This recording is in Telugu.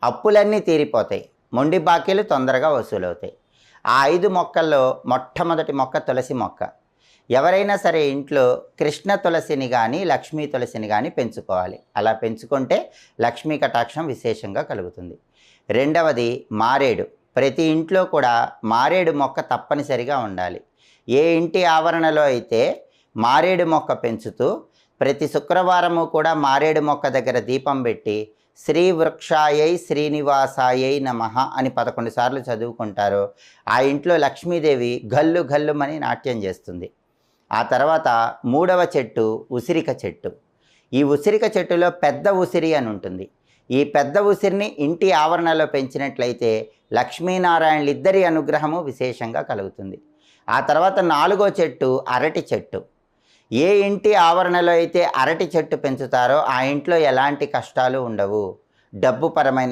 అప్పులన్నీ తీరిపోతాయి, మొండి బాకీలు తొందరగా వసూలవుతాయి. ఆ 5 మొక్కల్లో మొట్టమొదటి మొక్క తులసి మొక్క. ఎవరైనా సరే ఇంట్లో కృష్ణ తులసిని కానీ లక్ష్మీ తులసిని కానీ పెంచుకోవాలి. అలా పెంచుకుంటే లక్ష్మీ కటాక్షం విశేషంగా కలుగుతుంది. రెండవది మారేడు. ప్రతి ఇంట్లో కూడా మారేడు మొక్క తప్పనిసరిగా ఉండాలి. ఏ ఇంటి ఆవరణలో అయితే మారేడు మొక్క పెంచుతూ ప్రతి శుక్రవారము కూడా మారేడు మొక్క దగ్గర దీపం పెట్టి శ్రీ వృక్షాయై శ్రీనివాసాయై నమః అని 11 సార్లు చదువుకుంటారో ఆ ఇంట్లో లక్ష్మీదేవి గల్లు గల్లుమని నాట్యం చేస్తుంది. ఆ తర్వాత మూడవ చెట్టు ఉసిరిక చెట్టు. ఈ ఉసిరిక చెట్టులో పెద్ద ఉసిరి అని ఉంటుంది. ఈ పెద్ద ఉసిరిని ఇంటి ఆవరణలో పెంచినట్లయితే లక్ష్మీనారాయణలిద్దరి అనుగ్రహము విశేషంగా కలుగుతుంది. ఆ తర్వాత 4వ చెట్టు అరటి చెట్టు. ఏ ఇంటి ఆవరణలో అయితే అరటి చెట్టు పెంచుతారో ఆ ఇంట్లో ఎలాంటి కష్టాలు ఉండవు. డబ్బుపరమైన